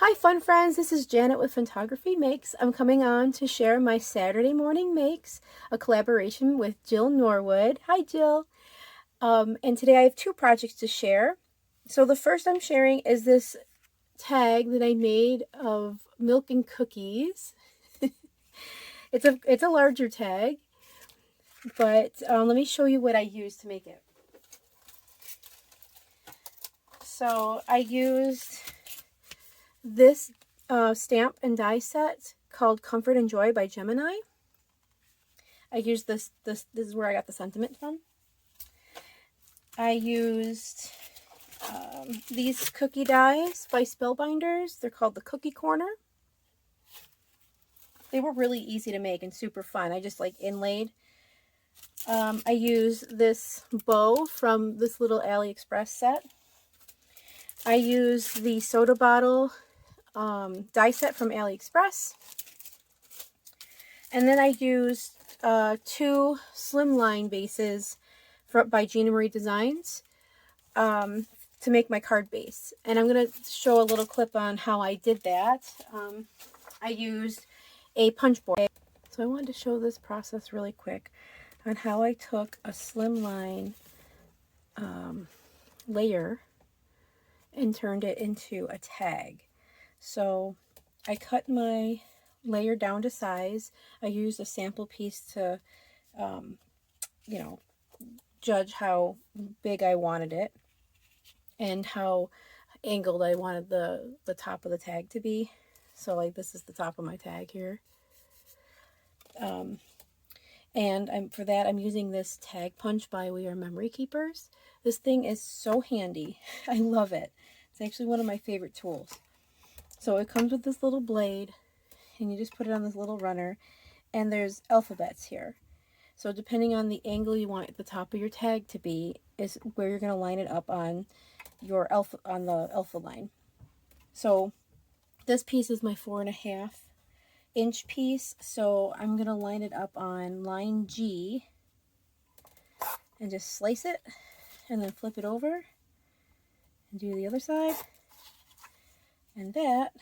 Hi fun friends, this is Janet with Photography Makes. I'm coming on to share my Saturday morning makes, a collaboration with Jill Norwood. Hi Jill. And today I have two projects to share. So the first I'm sharing is this tag that I made of milk and cookies. It's a larger tag, but let me show you what I used to make it. So I used this stamp and die set called Comfort and Joy by Gemini. I used this is where I got the sentiment from. I used these cookie dies by Spellbinders. They're called the Cookie Corner. They were really easy to make and super fun. I just like inlaid. I used this bow from this little AliExpress set. I used the soda bottle die set from AliExpress. And then I used two slimline bases by Gina Designs to make my card base. And I'm going to show a little clip on how I did that. I used a punch board. So I wanted to show this process really quick on how I took a slimline layer and turned it into a tag. So I cut my layer down to size. I used a sample piece to, judge how big I wanted it and how angled I wanted the top of the tag to be. So like this is the top of my tag here. And for that I'm using this tag punch by We Are Memory Keepers. This thing is so handy. I love it. It's actually one of my favorite tools. So it comes with this little blade and you just put it on this little runner and there's alphabets here. So depending on the angle you want the top of your tag to be is where you're going to line it up on your the alpha line. So this piece is my 4.5 inch piece. So I'm going to line it up on line G and just slice it and then flip it over and do the other side. And that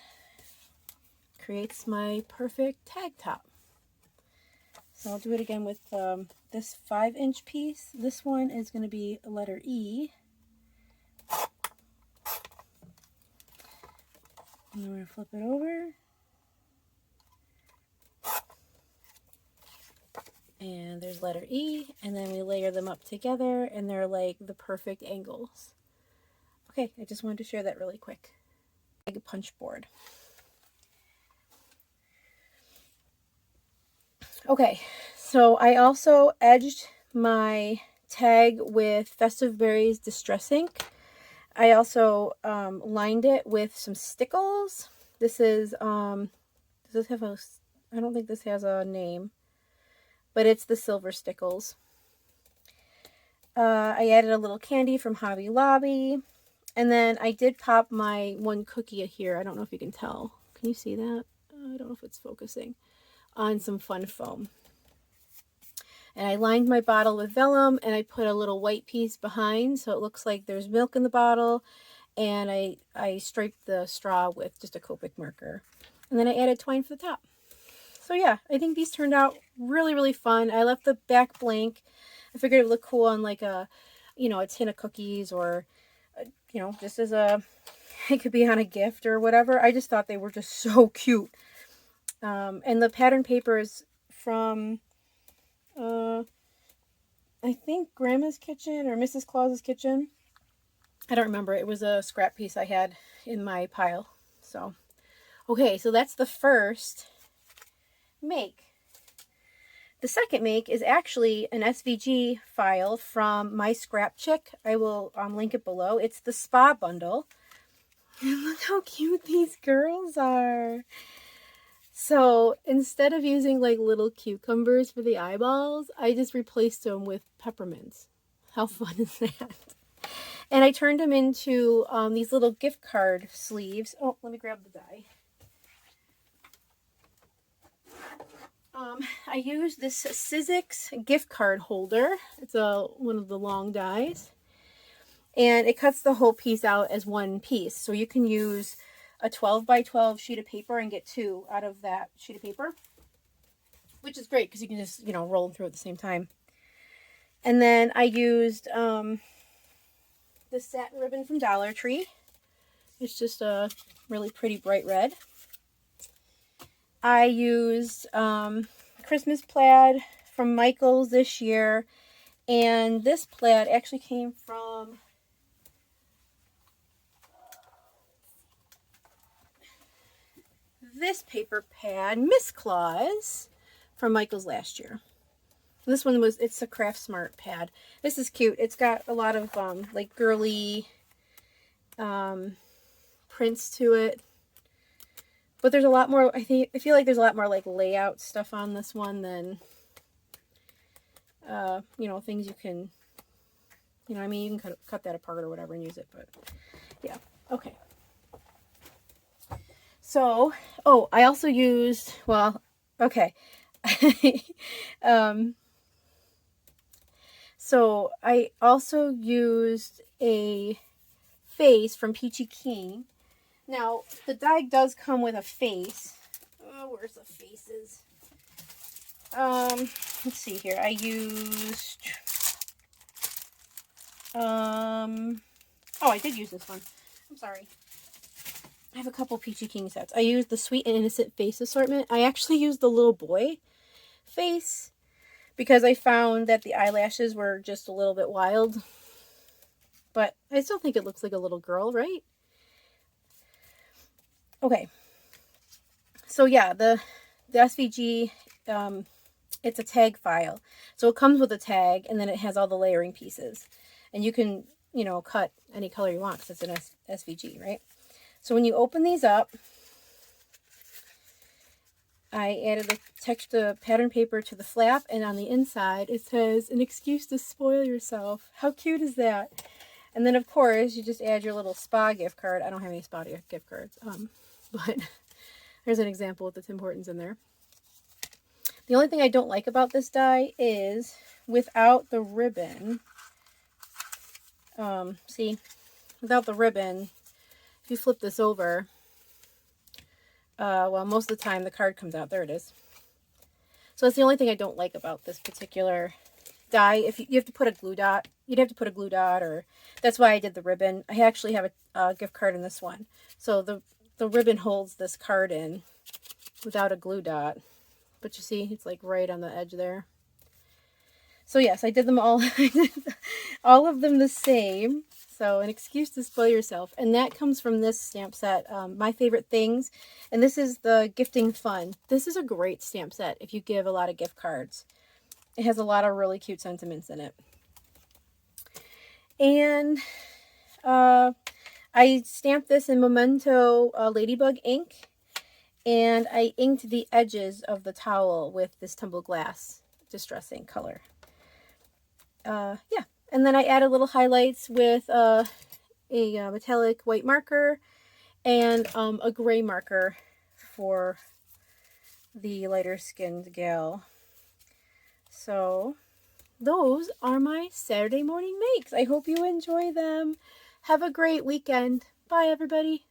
creates my perfect tag top. So I'll do it again with this 5-inch piece. This one is going to be a letter E. And then we're going to flip it over. And there's letter E. And then we layer them up together and they're like the perfect angles. Okay, I just wanted to share that really quick. Like a punch board. Okay, so I also edged my tag with Festive Berries Distress Ink. I also lined it with some stickles. This is, does this have a, I don't think this has a name, but it's the silver stickles. I added a little candy from Hobby Lobby. And then I did pop my one cookie here. I don't know if you can tell. Can you see that? I don't know if it's focusing. On some fun foam. And I lined my bottle with vellum and I put a little white piece behind so it looks like there's milk in the bottle, and I striped the straw with just a Copic marker. And then I added twine for the top. So yeah, I think these turned out really, really fun. I left the back blank. I figured it would look cool on like a, a tin of cookies or, just as a, it could be on a gift or whatever. I just thought they were just so cute. And the pattern paper is from, I think Grandma's Kitchen or Mrs. Claus's Kitchen. I don't remember. It was a scrap piece I had in my pile. So, okay, so that's the first make. The second make is actually an SVG file from my Scrap Chick. I will link it below. It's the spa bundle. And look how cute these girls are. So instead of using like little cucumbers for the eyeballs, I just replaced them with peppermints. How fun is that? And I turned them into these little gift card sleeves. Oh, let me grab the die. I used this Sizzix gift card holder. It's one of the long dies. And it cuts the whole piece out as one piece. So you can use a 12 by 12 sheet of paper and get 2 out of that sheet of paper, which is great because you can just, roll them through at the same time. And then I used this satin ribbon from Dollar Tree. It's just a really pretty bright red. I used Christmas plaid from Michael's this year, and this plaid actually came from this paper pad, Miss Claus, from Michael's last year. This one it's a Craft Smart pad. This is cute. It's got a lot of like girly prints to it. But there's a lot more, I feel like there's a lot more like layout stuff on this one than, things you can, you can cut that apart or whatever and use it. But yeah, okay. So, I also used, okay. So I also used a face from Peachy Keen. Now, the die does come with a face. Oh, where's the faces? Let's see here. I used, I did use this one. I'm sorry. I have a couple Peachy Keen sets. I used the Sweet and Innocent face assortment. I actually used the little boy face because I found that the eyelashes were just a little bit wild. But I still think it looks like a little girl, right? Okay, so yeah, the SVG, it's a tag file. So it comes with a tag, and then it has all the layering pieces. And you can, cut any color you want because it's an SVG, right? So when you open these up, I added the pattern paper to the flap, and on the inside it says, "An excuse to spoil yourself." How cute is that? And then, of course, you just add your little spa gift card. I don't have any spa gift cards. But there's an example with the Tim Hortons in there. The only thing I don't like about this die is without the ribbon, see, without the ribbon, if you flip this over, most of the time the card comes out. There it is. So that's the only thing I don't like about this particular die. If you have to put a glue dot, you'd have to put a glue dot, or that's why I did the ribbon. I actually have a gift card in this one. So the ribbon holds this card in without a glue dot. But you see, it's like right on the edge there. So yes, I did them all. I did all of them the same. So An Excuse to Spoil Yourself. And that comes from this stamp set, My Favorite Things. And this is the Gifting Fun. This is a great stamp set if you give a lot of gift cards. It has a lot of really cute sentiments in it. And I stamped this in Memento Ladybug ink, and I inked the edges of the towel with this Tumble Glass Distress Ink color. Yeah, and then I added little highlights with a metallic white marker and a gray marker for the lighter skinned gal. So those are my Saturday morning makes. I hope you enjoy them. Have a great weekend. Bye, everybody.